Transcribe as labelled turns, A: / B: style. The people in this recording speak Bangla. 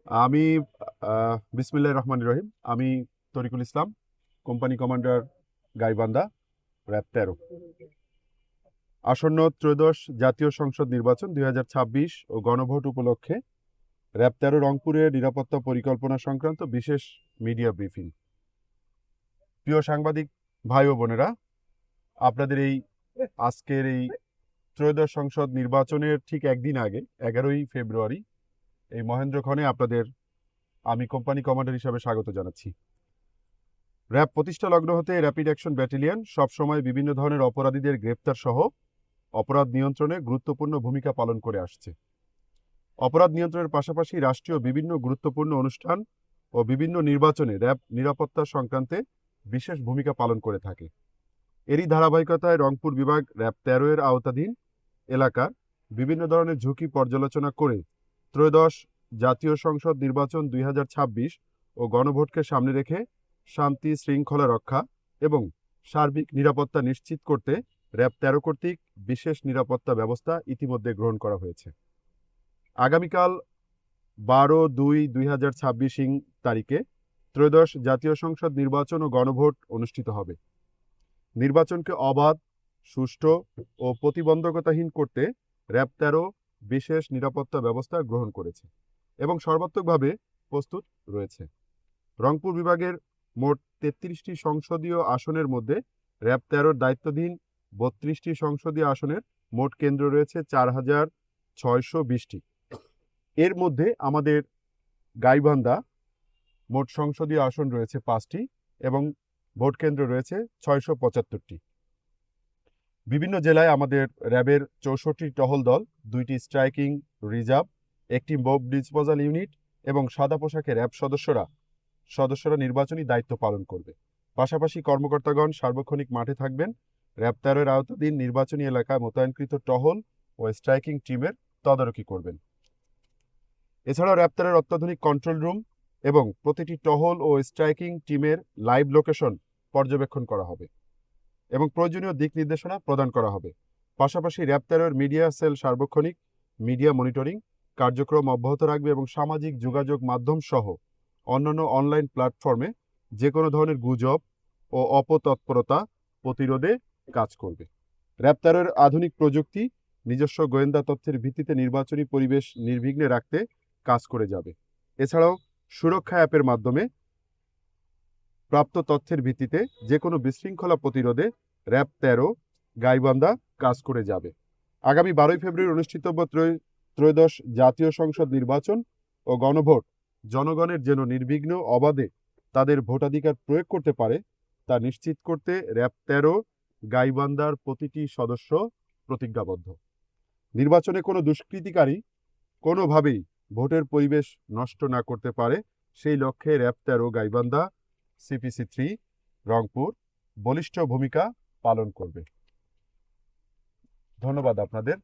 A: আমি বিসমিল্লাহির রহমানির রহিম। আমি তরিকুল ইসলাম, কোম্পানি কমান্ডার, গাইবান্ধা, র্যাব ১৩। আসন্ন ত্রয়োদশ জাতীয় সংসদ নির্বাচন ২০২৬ ও গণভোট উপলক্ষে র্যাব ১৩ রংপুরের নিরাপত্তা পরিকল্পনা সংক্রান্ত বিশেষ মিডিয়া ব্রিফিং। প্রিয় সাংবাদিক ভাই ও বোনেরা, আপনাদের আজকের এই ত্রয়োদশ সংসদ নির্বাচনের ঠিক একদিন আগে ১১ই ফেব্রুয়ারি এই মহেন্দ্রক্ষণে আপনাদের আমি কোম্পানি কমান্ডার হিসাবে স্বাগত জানাচ্ছি। র্যাব প্রতিষ্ঠা লগ্ন হতে র্যাপিড অ্যাকশন ব্যাটালিয়ন সবসময় বিভিন্ন ধরনের অপরাধীদের গ্রেপ্তার সহ অপরাধ নিয়ন্ত্রণে গুরুত্বপূর্ণ ভূমিকা পালন করে আসছে। অপরাধ নিয়ন্ত্রণের পাশাপাশি রাষ্ট্রীয় বিভিন্ন গুরুত্বপূর্ণ অনুষ্ঠান ও বিভিন্ন নির্বাচনে র্যাব নিরাপত্তা সংক্রান্তে বিশেষ ভূমিকা পালন করে থাকে। এরই ধারাবাহিকতায় রংপুর বিভাগ র্যাব ১৩ এর আওতাধীন এলাকার বিভিন্ন ধরনের ঝুঁকি পর্যালোচনা করে ত্রয়োদশ জাতীয় সংসদ নির্বাচন ২০২৬ ও গণভোটকে সামনে রেখে শান্তি শৃঙ্খলা রক্ষা এবং সার্বিক নিরাপত্তা নিশ্চিত করতে র্যাব ১৩ কর্তৃক বিশেষ নিরাপত্তা ব্যবস্থা ইতিমধ্যে গ্রহণ করা হয়েছে। আগামীকাল ১২/২/২০২৬ তারিখে ত্রয়োদশ জাতীয় সংসদ নির্বাচন ও গণভোট অনুষ্ঠিত হবে। নির্বাচনকে অবাধ, সুষ্ঠু ও প্রতিবন্ধকতাহীন করতে র্যাব ১৩ বিশেষ নিরাপত্তা ব্যবস্থা গ্রহণ করেছে এবং সর্বাত্মকভাবে প্রস্তুত রয়েছে। রংপুর বিভাগের মোট ৩৩টি সংসদীয় আসনের মধ্যে র্যাব ১৩ দায়িত্বাধীন ৩২টি সংসদীয় আসনের মোট কেন্দ্র রয়েছে ৪,৬২০টি। এর মধ্যে আমাদের গাইবান্ধা মোট সংসদীয় আসন রয়েছে ৫টি এবং ভোট কেন্দ্র রয়েছে ৬৭৫টি। বিভিন্ন জেলায় আমাদের র্যাবের ৬৪টি টহল দল, ২টি স্ট্রাইকিং রিজার্ভ, একটি মব ডিসপোজাল ইউনিট এবং সাদা পোশাকে র্যাব সদস্যরা নির্বাচনী দায়িত্ব পালন করবে। পাশাপাশি কর্মকর্তাগণ সার্বক্ষণিক মাঠে থাকবেন। র্যাব ১৩ এর আওতাধীন নির্বাচনী এলাকায় মোতায়েনকৃত টহল ও স্ট্রাইকিং টিমের তদারকি করবেন। এছাড়াও র্যাব ১৩ এর অত্যাধুনিক কন্ট্রোল রুম এবং প্রতিটি টহল ও স্ট্রাইকিং টিমের লাইভ লোকেশন পর্যবেক্ষণ করা হবে এবং প্রয়োজনীয় দিক নির্দেশনা প্রদান করা হবে। পাশাপাশি র্যাব ১৩ এর মিডিয়া সেল সার্বক্ষণিক মিডিয়া মনিটরিং কার্যক্রম অব্যাহত রাখবে এবং সামাজিক যোগাযোগ মাধ্যম সহ অন্যান্য অনলাইন প্ল্যাটফর্মে যে কোনো ধরনের গুজব ও অপতৎপরতা প্রতিরোধে কাজ করবে। র্যাব ১৩ এর আধুনিক প্রযুক্তি নিজস্ব গোয়েন্দা তথ্যের ভিত্তিতে নির্বাচনী পরিবেশ নির্বিঘ্নে রাখতে কাজ করে যাবে। এছাড়াও সুরক্ষা অ্যাপের মাধ্যমে প্রাপ্ত তথ্যের ভিত্তিতে যে কোনো বিশৃঙ্খলা প্রতিরোধে র্যাব ১৩ গাইবান্ধা কাজ করে যাবে। আগামী ১২ই ফেব্রুয়ারি অনুষ্ঠিতব্য ত্রয়োদশ জাতীয় সংসদ নির্বাচন ও গণভোট জনগণের যেন নির্বিঘ্ন অবাধে তাদের ভোটাধিকার প্রয়োগ করতে পারে তা নিশ্চিত করতে র্যাব ১৩ গাইবান্ধার প্রতিটি সদস্য প্রতিজ্ঞাবদ্ধ। নির্বাচনে কোনো দুষ্কৃতিকারী কোনোভাবেই ভোটের পরিবেশ নষ্ট না করতে পারে সেই লক্ষ্যে র্যাব ১৩ গাইবান্ধা সিপিসি 3 রংপুর বলিষ্ঠ ভূমিকা পালন করবে। ধন্যবাদ আপনাদের।